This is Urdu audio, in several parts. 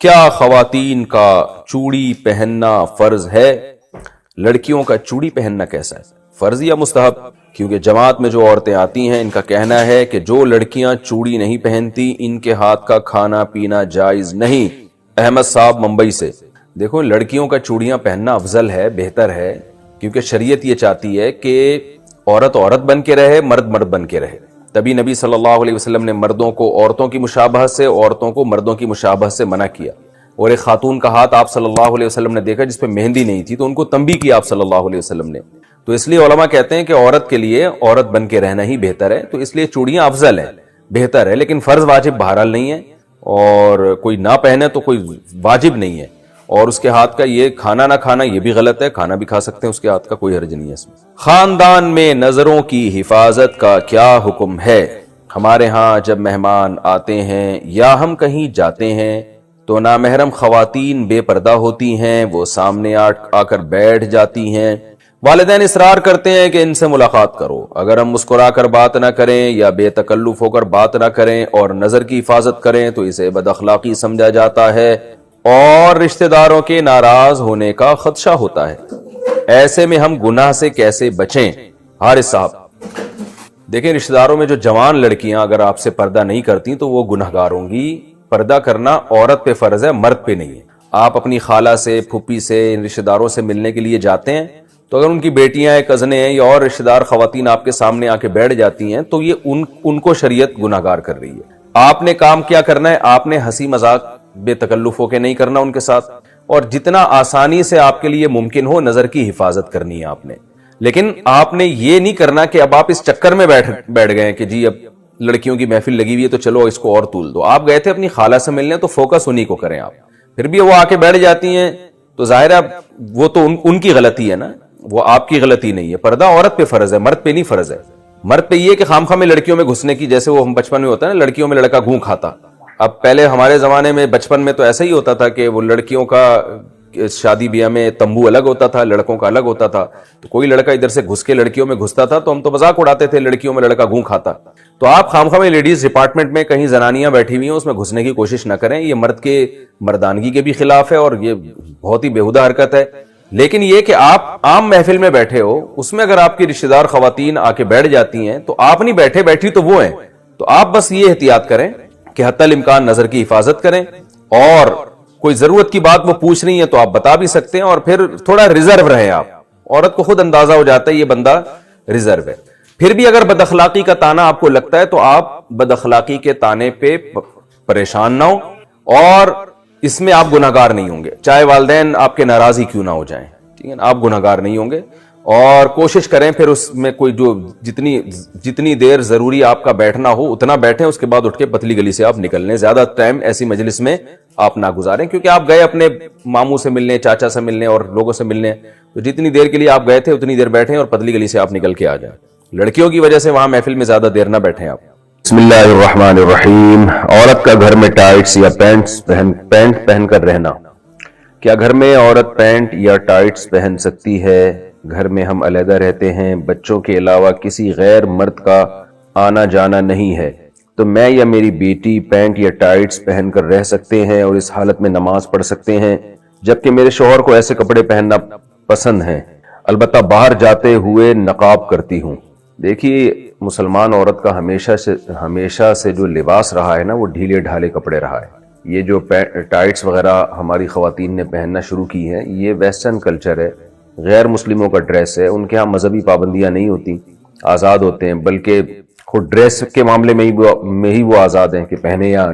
کیا خواتین کا چوڑی پہننا فرض ہے؟ لڑکیوں کا چوڑی پہننا کیسا ہے، فرض یا مستحب؟ کیونکہ جماعت میں جو عورتیں آتی ہیں ان کا کہنا ہے کہ جو لڑکیاں چوڑی نہیں پہنتی ان کے ہاتھ کا کھانا پینا جائز نہیں۔ احمد صاحب ممبئی سے۔ دیکھو، لڑکیوں کا چوڑیاں پہننا افضل ہے، بہتر ہے، کیونکہ شریعت یہ چاہتی ہے کہ عورت عورت بن کے رہے، مرد مرد بن کے رہے۔ تبھی نبی صلی اللہ علیہ وسلم نے مردوں کو عورتوں کی مشابہت سے، عورتوں کو مردوں کی مشابہت سے منع کیا۔ اور ایک خاتون کا ہاتھ آپ صلی اللہ علیہ وسلم نے دیکھا جس پہ مہندی نہیں تھی، تو ان کو تنبیہ کیا آپ صلی اللہ علیہ وسلم نے۔ تو اس لیے علماء کہتے ہیں کہ عورت کے لیے عورت بن کے رہنا ہی بہتر ہے، تو اس لیے چوڑیاں افضل ہیں، بہتر ہے، لیکن فرض واجب بہرحال نہیں ہے، اور کوئی نہ پہنے تو کوئی واجب نہیں ہے۔ اور اس کے ہاتھ کا یہ کھانا نہ کھانا یہ بھی غلط ہے، کھانا بھی کھا سکتے ہیں اس کے ہاتھ کا، کوئی حرج نہیں ہے اس میں۔ خاندان میں نظروں کی حفاظت کا کیا حکم ہے؟ ہمارے ہاں جب مہمان آتے ہیں یا ہم کہیں جاتے ہیں تو نامحرم خواتین بے پردہ ہوتی ہیں، وہ سامنے آ کر بیٹھ جاتی ہیں۔ والدین اصرار کرتے ہیں کہ ان سے ملاقات کرو، اگر ہم مسکرا کر بات نہ کریں یا بے تکلف ہو کر بات نہ کریں اور نظر کی حفاظت کریں تو اسے بد اخلاقی سمجھا جاتا ہے اور رشتہ داروں کے ناراض ہونے کا خدشہ ہوتا ہے۔ ایسے میں ہم گناہ سے کیسے بچیں؟ حارث صاحب، دیکھیں، رشتہ داروں میں جو جوان لڑکیاں اگر آپ سے پردہ نہیں کرتی تو وہ گنہگار ہوں گی۔ پردہ کرنا عورت پہ فرض ہے، مرد پہ نہیں ہے۔ آپ اپنی خالہ سے، پھوپھی سے، ان رشتہ داروں سے ملنے کے لیے جاتے ہیں تو اگر ان کی بیٹیاں ہیں، کزنیں ہیں یا اور رشتہ دار خواتین آپ کے سامنے آ کے بیٹھ جاتی ہیں تو یہ ان کو شریعت گنہگار کر رہی ہے۔ آپ نے کام کیا کرنا ہے، آپ نے ہنسی مذاق بے تکلف ہو کے نہیں کرنا ان کے ساتھ، اور جتنا آسانی سے آپ کے لیے ممکن ہو نظر کی حفاظت کرنی ہے آپ نے۔ لیکن آپ نے یہ نہیں کرنا کہ اب آپ اس چکر میں بیٹھ گئے کہ جی اب لڑکیوں کی محفل لگی ہوئی ہے تو چلو اس کو اور تول دو۔ آپ گئے تھے اپنی خالہ سے ملنے تو فوکس انہی کو کریں آپ۔ پھر بھی وہ آ کے بیٹھ جاتی ہیں تو ظاہر ہے وہ تو ان کی غلطی ہے نا، وہ آپ کی غلطی نہیں ہے۔ پردہ عورت پہ فرض ہے، مرد پہ نہیں فرض ہے۔ مرد پہ یہ کہ خامخواہ میں لڑکیوں میں گھسنے کی، جیسے وہ ہم بچپن میں ہوتا ہے نا، لڑکیوں میں لڑکا گھوں کھاتا۔ اب پہلے ہمارے زمانے میں بچپن میں تو ایسا ہی ہوتا تھا کہ وہ لڑکیوں کا شادی بیاہ میں تمبو الگ ہوتا تھا، لڑکوں کا الگ ہوتا تھا، تو کوئی لڑکا ادھر سے گھس کے لڑکیوں میں گھستا تھا تو ہم تو مذاق اڑاتے تھے لڑکیوں میں لڑکا گھوں کھاتا۔ تو آپ خامخواہ میں لیڈیز ڈپارٹمنٹ میں کہیں زنانیاں بیٹھی ہوئی ہیں اس میں گھسنے کی کوشش نہ کریں، یہ مرد کے مردانگی کے بھی خلاف ہے اور یہ بہت ہی بےہودہ حرکت ہے۔ لیکن یہ کہ آپ عام محفل میں بیٹھے ہو، اس میں اگر آپ کی رشتہ دار خواتین آ کے بیٹھ جاتی ہیں تو آپ نہیں بیٹھے، بیٹھی تو وہ ہیں، تو آپ بس یہ احتیاط کریں کہ حتی الامکان نظر کی حفاظت کریں، اور کوئی ضرورت کی بات وہ پوچھ رہی ہیں تو آپ بتا بھی سکتے ہیں، اور پھر تھوڑا ریزرو رہیں آپ۔ عورت کو خود اندازہ ہو جاتا ہے یہ بندہ ریزرو ہے۔ پھر بھی اگر بد اخلاقی کا تانا آپ کو لگتا ہے تو آپ بد اخلاقی کے تانے پہ پریشان نہ ہو، اور اس میں آپ گناہگار نہیں ہوں گے، چاہے والدین آپ کے ناراض ہی کیوں نہ ہو جائیں، ٹھیک ہے نا، آپ گناہگار نہیں ہوں گے۔ اور کوشش کریں پھر اس میں کوئی جو جتنی دیر ضروری آپ کا بیٹھنا ہو اتنا بیٹھیں، اس کے بعد اٹھ کے پتلی گلی سے آپ نکل لیں۔ زیادہ ٹائم ایسی مجلس میں آپ نہ گزاریں، کیونکہ آپ گئے اپنے ماموں سے ملنے، چاچا سے ملنے اور لوگوں سے ملنے، تو جتنی دیر کے لیے آپ گئے تھے اتنی دیر بیٹھیں اور پتلی گلی سے آپ نکل کے آ جائیں۔ لڑکیوں کی وجہ سے وہاں محفل میں زیادہ دیر نہ بیٹھیں آپ۔ بسم اللہ الرحمن الرحیم۔ عورت کا گھر میں ٹائٹس یا پینٹ پہن کر رہنا، کیا گھر میں عورت پینٹ یا ٹائٹس پہن سکتی ہے؟ گھر میں ہم علیحدہ رہتے ہیں، بچوں کے علاوہ کسی غیر مرد کا آنا جانا نہیں ہے، تو میں یا میری بیٹی پینٹ یا ٹائٹس پہن کر رہ سکتے ہیں اور اس حالت میں نماز پڑھ سکتے ہیں، جبکہ میرے شوہر کو ایسے کپڑے پہننا پسند ہیں، البتہ باہر جاتے ہوئے نقاب کرتی ہوں۔ دیکھیے، مسلمان عورت کا ہمیشہ سے جو لباس رہا ہے نا وہ ڈھیلے ڈھالے کپڑے رہا ہے۔ یہ جو ٹائٹس وغیرہ ہماری خواتین نے پہننا شروع کی ہیں یہ ویسٹرن کلچر ہے، غیر مسلموں کا ڈریس ہے۔ ان کے ہاں مذہبی پابندیاں نہیں ہوتی، آزاد ہوتے ہیں، بلکہ خود ڈریس کے معاملے میں ہی وہ آزاد ہیں کہ پہنے یا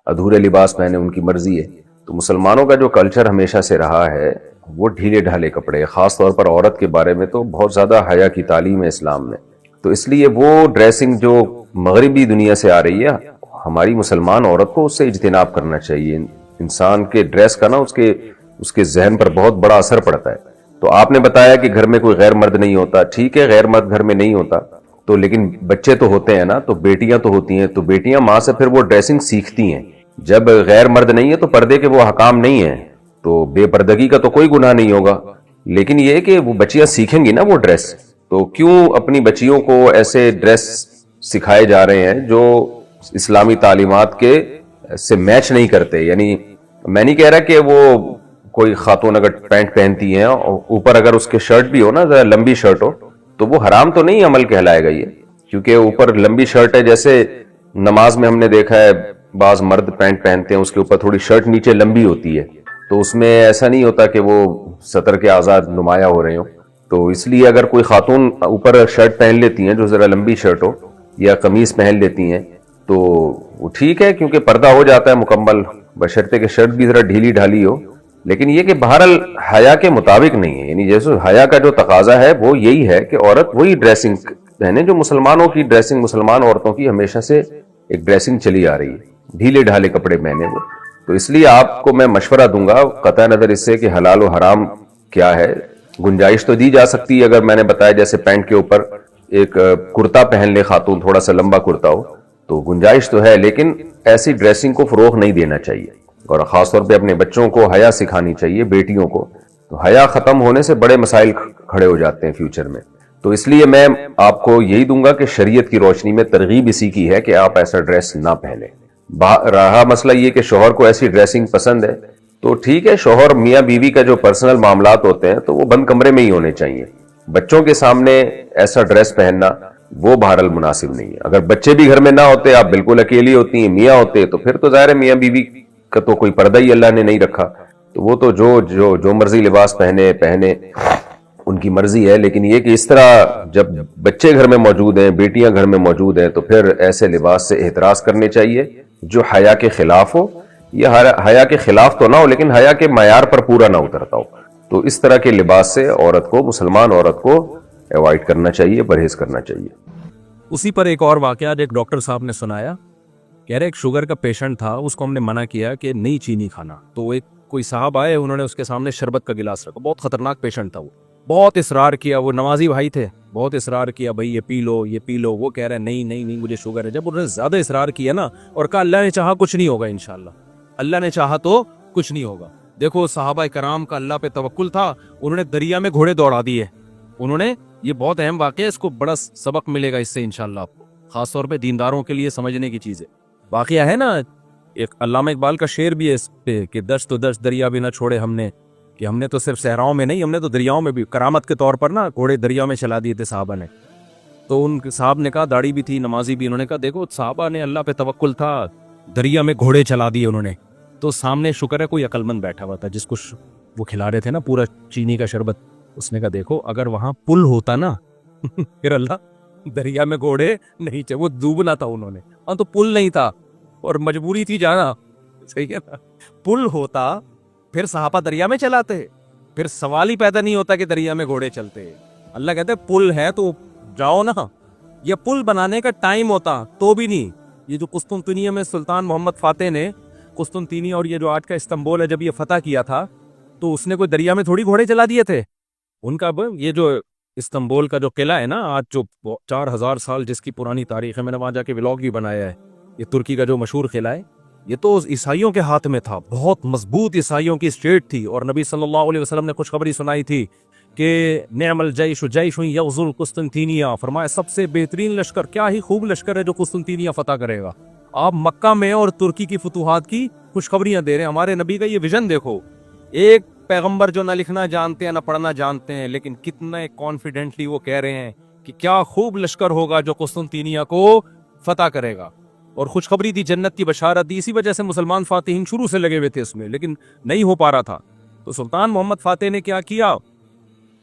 ادھورے لباس پہنے، ان کی مرضی ہے۔ تو مسلمانوں کا جو کلچر ہمیشہ سے رہا ہے وہ ڈھیلے ڈھالے کپڑے، خاص طور پر عورت کے بارے میں تو بہت زیادہ حیا کی تعلیم ہے اسلام میں۔ تو اس لیے وہ ڈریسنگ جو مغربی دنیا سے آ رہی ہے، ہماری مسلمان عورت کو اس سے اجتناب کرنا چاہیے۔ انسان کے ڈریس کا نا اس کے ذہن پر بہت بڑا اثر پڑتا ہے۔ تو آپ نے بتایا کہ گھر میں کوئی غیر مرد نہیں ہوتا، ٹھیک ہے، غیر مرد گھر میں نہیں ہوتا تو لیکن بچے تو ہوتے ہیں نا، تو بیٹیاں تو ہوتی ہیں، تو بیٹیاں ماں سے پھر وہ ڈریسنگ سیکھتی ہیں۔ جب غیر مرد نہیں ہے تو پردے کے وہ حکام نہیں ہیں، تو بے پردگی کا تو کوئی گناہ نہیں ہوگا، لیکن یہ کہ وہ بچیاں سیکھیں گی نا وہ ڈریس۔ تو کیوں اپنی بچیوں کو ایسے ڈریس سکھائے جا رہے ہیں جو اسلامی تعلیمات کے سے میچ نہیں کرتے؟ یعنی میں نہیں کہہ رہا کہ وہ کوئی خاتون اگر پینٹ پہنتی ہیں اور اوپر اگر اس کے شرٹ بھی ہو نا ذرا لمبی شرٹ ہو تو وہ حرام تو نہیں عمل کہلائے گا یہ, کیونکہ اوپر لمبی شرٹ ہے. جیسے نماز میں ہم نے دیکھا ہے بعض مرد پینٹ پہنتے ہیں اس کے اوپر تھوڑی شرٹ نیچے لمبی ہوتی ہے, تو اس میں ایسا نہیں ہوتا کہ وہ سطر کے آزاد نمایاں ہو رہے ہوں. تو اس لیے اگر کوئی خاتون اوپر شرٹ پہن لیتی ہیں جو ذرا لمبی شرٹ ہو یا قمیص پہن لیتی ہیں تو وہ ٹھیک ہے, کیونکہ پردہ ہو جاتا ہے مکمل, بشرطے کہ شرٹ بھی ذرا ڈھیلی ڈھالی ہو. لیکن یہ کہ بہرحال حیا کے مطابق نہیں ہے, یعنی جیسے حیا کا جو تقاضا ہے وہ یہی ہے کہ عورت وہی ڈریسنگ پہنے جو مسلمانوں کی ڈریسنگ, مسلمان عورتوں کی ہمیشہ سے ایک ڈریسنگ چلی آ رہی ہے, ڈھیلے ڈھالے کپڑے پہنے وہ. تو اس لیے آپ کو میں مشورہ دوں گا, قطع نظر اس سے کہ حلال و حرام کیا ہے, گنجائش تو دی جا سکتی ہے اگر میں نے بتایا جیسے پینٹ کے اوپر ایک کرتا پہن لے خاتون, تھوڑا سا لمبا کرتا ہو تو گنجائش تو ہے, لیکن ایسی ڈریسنگ کو فروغ نہیں دینا چاہیے. اور خاص طور پہ اپنے بچوں کو حیا سکھانی چاہیے, بیٹیوں کو. تو حیا ختم ہونے سے بڑے مسائل کھڑے ہو جاتے ہیں فیوچر میں. تو اس لیے میں آپ کو یہی دوں گا کہ شریعت کی روشنی میں ترغیب اسی کی ہے کہ آپ ایسا ڈریس نہ پہنیں. رہا مسئلہ یہ کہ شوہر کو ایسی ڈریسنگ پسند ہے تو ٹھیک ہے, شوہر میاں بیوی کا جو پرسنل معاملات ہوتے ہیں تو وہ بند کمرے میں ہی ہونے چاہیے. بچوں کے سامنے ایسا ڈریس پہننا وہ بہرحال مناسب نہیں ہے. اگر بچے بھی گھر میں نہ ہوتے, آپ بالکل اکیلی ہوتی ہیں, میاں ہوتے, تو پھر تو ظاہر ہے میاں بیوی کا تو کوئی پردہ ہی اللہ نے نہیں رکھا, تو وہ تو جو مرضی لباس پہنے ان کی مرضی ہے. لیکن یہ کہ اس طرح جب بچے گھر میں موجود ہیں, بیٹیاں گھر میں موجود ہیں, تو پھر ایسے لباس سے احتراز کرنے چاہیے جو حیا کے خلاف ہو, یا حیا کے خلاف تو نہ ہو لیکن حیا کے معیار پر پورا نہ اترتا ہو. تو اس طرح کے لباس سے عورت کو, مسلمان عورت کو ایوائڈ کرنا چاہیے, پرہیز کرنا چاہیے. اسی پر ایک اور واقعہ ایک ڈاکٹر صاحب نے سنایا, کہہ رہے ایک شوگر کا پیشنٹ تھا, اس کو ہم نے منع کیا کہ نہیں چینی کھانا, تو ایک کوئی صاحب آئے, انہوں نے اس کے سامنے شربت کا گلاس رکھا, بہت خطرناک پیشنٹ تھا, وہ بہت اصرار کیا, وہ نمازی بھائی تھے, بہت اصرار کیا بھائی یہ پی لو, یہ پی لو. وہ کہہ رہے نہیں مجھے شوگر ہے. جب انہوں نے زیادہ اصرار کیا نا اور کہا اللہ نے چاہا کچھ نہیں ہوگا انشاءاللہ, اللہ نے چاہا تو کچھ نہیں ہوگا. دیکھو صحابہ کرام کا اللہ پہ توکل تھا, انہوں نے دریا میں گھوڑے دوڑا دیے. انہوں نے, یہ بہت اہم واقعہ ہے, اس کو بڑا سبق ملے گا اس سے انشاءاللہ آپ کو, خاص طور پہ دینداروں کے لیے سمجھنے کی چیز ہے. واقعہ ہے نا, ایک علامہ اقبال کا شعر بھی ہے اس پہ کہ دشت و دشت دریا بھی نہ چھوڑے ہم نے, کہ ہم نے تو صرف صحراؤں میں نہیں, ہم نے تو دریاؤں میں بھی کرامت کے طور پر نا گھوڑے دریا میں چلا دیے تھے صحابہ نے. تو ان صاحب نے کہا, داڑھی بھی تھی, نمازی بھی, انہوں نے کہا دیکھو صحابہ نے اللہ پہ توکل تھا, دریا میں گھوڑے چلا دیے انہوں نے. تو سامنے شکر ہے کوئی عقل مند بیٹھا ہوا تھا جس کو وہ کھلا رہے تھے نا پورا چینی کا شربت. اس نے کہا دیکھو اگر وہاں پل ہوتا نا پھر اللہ دریا میں گھوڑے نہیں چاہے, وہ ڈوبنا تھا انہوں نے, ہاں تو پل نہیں تھا اور مجبوری تھی جانا, صحیح ہے نا. پل ہوتا پھر صحابہ دریا میں چلاتے, پھر سوال ہی پیدا نہیں ہوتا کہ دریا میں گھوڑے چلتے. اللہ کہتے پل ہے تو جاؤ نا. یہ پل بنانے کا ٹائم ہوتا تو بھی نہیں. یہ جو قسطنطنیہ میں سلطان محمد فاتح نے قسطنطنیہ اور یہ جو آج کا استنبول ہے جب یہ فتح کیا تھا تو اس نے کوئی دریا میں تھوڑی گھوڑے چلا دیے تھے. ان کا یہ جو استنبول کا جو قلعہ ہے نا آج جو 4000 سال جس کی پرانی تاریخ ہے, میں نے وہاں جا کے ولاگ بھی بنایا ہے, یہ ترکی کا جو مشہور قلعہ ہے, یہ تو عیسائیوں کے ہاتھ میں تھا, بہت مضبوط عیسائیوں کی اسٹیٹ تھی. اور نبی صلی اللہ علیہ وسلم نے خوشخبری سنائی تھی کہ نعم الجیش جیش یغزو القسطنطینیہ, فرمایا سب سے بہترین لشکر, کیا ہی خوب لشکر ہے جو قسطنطینیہ فتح کرے گا. آپ مکہ میں اور ترکی کی فتوحات کی خوشخبریاں دے رہے ہیں. ہمارے نبی کا یہ ویژن دیکھو, ایک پیغمبر جو نہ لکھنا جانتے ہیں نہ پڑھنا جانتے ہیں, لیکن کتنے کانفیڈنٹلی وہ کہہ رہے ہیں کہ کیا خوب لشکر ہوگا جو قسطنطینیہ کو فتح کرے گا. اور خوشخبری دی, جنت کی بشارت دی. اسی وجہ سے مسلمان فاتحین شروع سے لگے ہوئے تھے اس میں, لیکن نہیں ہو پا رہا تھا. تو سلطان محمد فاتح نے کیا کیا,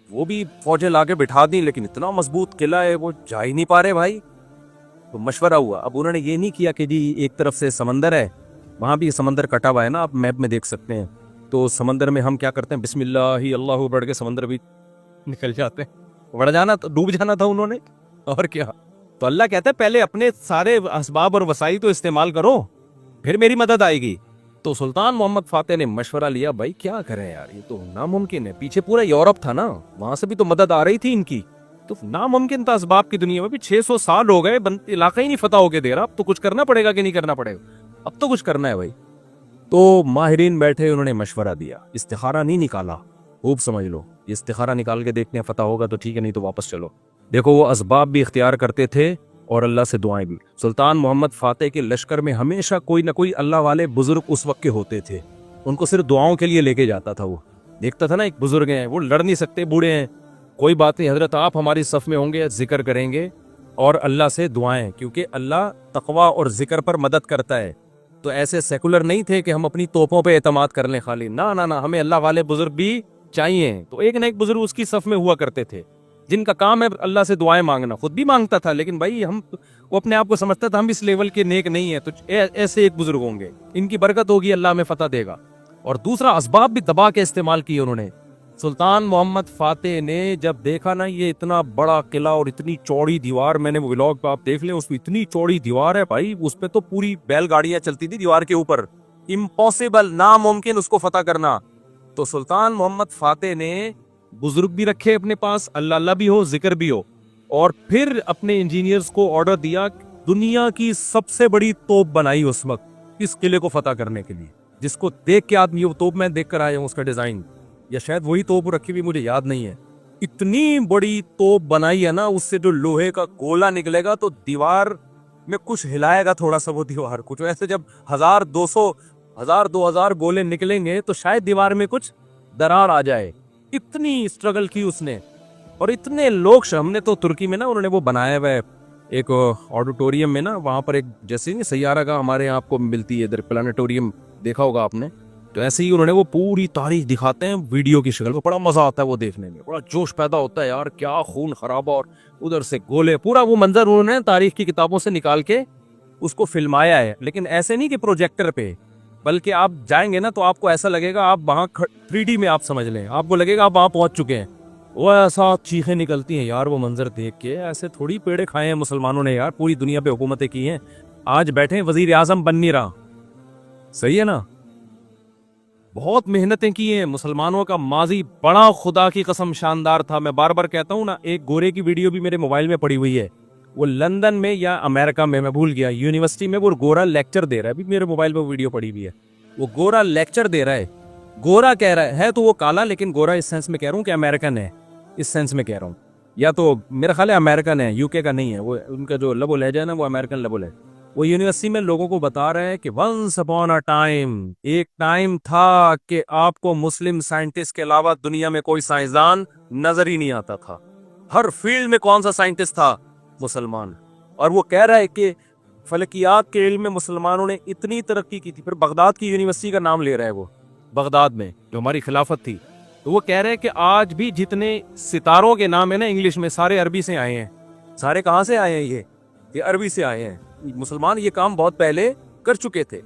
وہ بھی فوجیں لاگے بٹھا دیں, لیکن اتنا مضبوط قلعہ ہے وہ جا ہی نہیں پا رہے بھائی. تو مشورہ ہوا. اب انہوں نے یہ نہیں کیا کہ جی ایک طرف سے سمندر ہے, وہاں بھی سمندر کٹا ہوا ہے نا, آپ میپ میں دیکھ سکتے ہیں. تو سمندر میں ہم کیا کرتے ہیں, بسم اللہ ہی اللہ بڑھ کے سمندر بھی نکل جاتے ہیں. بڑھ جانا, ڈوب جانا تھا انہوں نے, اور کیا. تو اللہ کہتا ہے پہلے اپنے سارے اسباب اور وسائل تو استعمال کرو, پھر میری مدد آئے گی. تو سلطان محمد فاتح نے مشورہ لیا, بھائی کیا کریں یار, یہ تو ناممکن ہے. پیچھے پورا یورپ تھا نا, وہاں سے بھی تو مدد آ رہی تھی ان کی, تو ناممکن تھا. اسباب کی دنیا میں بھی 600 سال ہو گئے, علاقہ ہی نہیں فتح ہو کے دے رہا. اب تو کچھ کرنا پڑے گا کہ نہیں کرنا پڑے گا, اب تو کچھ کرنا ہے بھائی. تو ماہرین بیٹھے, انہوں نے مشورہ دیا, استخارہ نہیں نکالا, خوب سمجھ لو. استخارہ نکال کے دیکھنے فتح ہوگا تو ٹھیک ہے, نہیں تو واپس چلو. دیکھو وہ اسباب بھی اختیار کرتے تھے اور اللہ سے دعائیں بھی. سلطان محمد فاتح کے لشکر میں ہمیشہ کوئی نہ کوئی اللہ والے بزرگ اس وقت کے ہوتے تھے, ان کو صرف دعاؤں کے لیے لے کے جاتا تھا. وہ دیکھتا تھا نا ایک بزرگ ہیں, وہ لڑ نہیں سکتے, بوڑھے ہیں, کوئی بات نہیں حضرت آپ ہماری صف میں ہوں گے, ذکر کریں گے اور اللہ سے دعائیں, کیونکہ اللہ تقوی اور ذکر پر مدد کرتا ہے. تو ایسے سیکولر نہیں تھے کہ ہم اپنی توپوں پہ اعتماد کر لیں خالی, نہ ہمیں اللہ والے بزرگ بھی چاہیے. تو ایک نہ ایک بزرگ اس کی صف میں ہوا کرتے تھے جن کا کام ہے اللہ سے دعائیں مانگنا. خود بھی مانگتا تھا, لیکن بھائی وہ اپنے آپ کو سمجھتا تھا ہم اس لیول کے نیک نہیں ہیں, تو ایسے ایک بزرگ ہوں گے, ان کی برکت ہوگی, اللہ ہمیں فتح دے گا. اور دوسرا اسباب بھی دبا کے استعمال کیے انہوں نے. سلطان محمد فاتح نے جب دیکھا نا یہ اتنا بڑا قلعہ اور اتنی چوڑی دیوار, میں نے ولاگ پہ آپ دیکھ لیں, اس میں اتنی چوڑی دیوار ہے بھائی, اس پہ تو پوری بیل گاڑیاں چلتی تھی دیوار کے اوپر, امپاسبل, ناممکن اس کو فتح کرنا. تو سلطان محمد فاتح نے بزرگ بھی رکھے اپنے پاس, اللہ بھی ہو, ذکر بھی ہو, اور پھر اپنے انجینئرز کو آرڈر دیا, دنیا کی سب سے بڑی توپ بنائی اس وقت اس قلعے کو فتح کرنے کے لیے, جس کو دیکھ کے آدمی, وہ توپ میں دیکھ کر آیا ہوں اس کا ڈیزائن, یا شاید وہی توپ رکھی ہوئی, مجھے یاد نہیں ہے. اتنی بڑی توپ بنائی ہے نا, اس سے جو لوہے کا گولا نکلے گا تو دیوار میں کچھ ہلائے گا تھوڑا سا وہ دیوار, کچھ ایسے جب 1000-2000 گولے نکلیں گے تو شاید دیوار میں کچھ درار آ جائے. اتنی اسٹرگل کی اس نے, اور اتنے لوگ, ہم نے تو ترکی میں نا انہوں نے وہ بنایا ہوا ہے ایک آڈیٹوریم میں نا, وہاں پر ایک جیسے نہیں سیارہ کا ہمارے یہاں آپ کو ملتی ہے ادھر پلانیٹوریم, دیکھا ہوگا آپ نے, تو ایسے ہی انہوں نے وہ پوری تاریخ دکھاتے ہیں ویڈیو کی شکل میں. بڑا مزہ آتا ہے وہ دیکھنے میں, بڑا جوش پیدا ہوتا ہے یار, کیا خون خرابہ, اور ادھر سے گولے, پورا وہ منظر انہوں نے تاریخ کی کتابوں سے نکال کے اس کو فلمایا ہے. لیکن ایسے نہیں کہ پروجیکٹر پہ, بلکہ آپ جائیں گے نا تو آپ کو ایسا لگے گا آپ وہاں 3D میں آپ سمجھ لیں, آپ کو لگے گا آپ وہاں پہنچ چکے ہیں. وہ ایسا چیخیں نکلتی ہیں یار وہ منظر دیکھ کے, ایسے تھوڑی پیڑے کھائے ہیں مسلمانوں نے یار, پوری دنیا پہ حکومتیں کی ہیں, آج بیٹھے وزیر اعظم بن نہیں رہا, صحیح ہے نا, بہت محنتیں کی ہیں. مسلمانوں کا ماضی بڑا خدا کی قسم شاندار تھا. میں بار بار کہتا ہوں نا, ایک گورے کی ویڈیو بھی میرے موبائل میں پڑی ہوئی ہے, وہ لندن میں یا امریکہ میں بھول گیا, یونیورسٹی میں وہ گورا لیکچر دے رہا ہے, ابھی میرے موبائل پہ ویڈیو پڑی ہوئی ہے, وہ گورا لیکچر دے رہا ہے. گورا کہہ رہا ہے تو وہ کالا, لیکن گورا اس سینس میں کہہ رہا ہوں کہ امریکن ہے, اس سینس میں کہہ رہا ہوں, یا تو میرا خیال ہے امریکن ہے, UK کا نہیں ہے, وہ ان کا جو لب و لہجہ ہے نا وہ امریکن لب و لہجہ. وہ یونیورسٹی میں لوگوں کو بتا رہا ہے کہ ونس اپون اے ٹائم, ایک ٹائم تھا کہ آپ کو مسلم سائنٹسٹ کے علاوہ دنیا میں کوئی سائنسدان نظر ہی نہیں آتا تھا. ہر فیلڈ میں کون سا سائنٹسٹ تھا؟ مسلمان. اور وہ کہہ رہا ہے کہ فلکیات کے علم میں مسلمانوں نے اتنی ترقی کی تھی. پھر بغداد کی یونیورسٹی کا نام لے رہا ہے وہ, بغداد میں جو ہماری خلافت تھی. تو وہ کہہ رہے ہیں کہ آج بھی جتنے ستاروں کے نام ہیں نا انگلش میں, سارے عربی سے آئے ہیں. سارے کہاں سے آئے ہیں؟ یہ عربی سے آئے ہیں. مسلمان یہ کام بہت پہلے کر چکے تھے.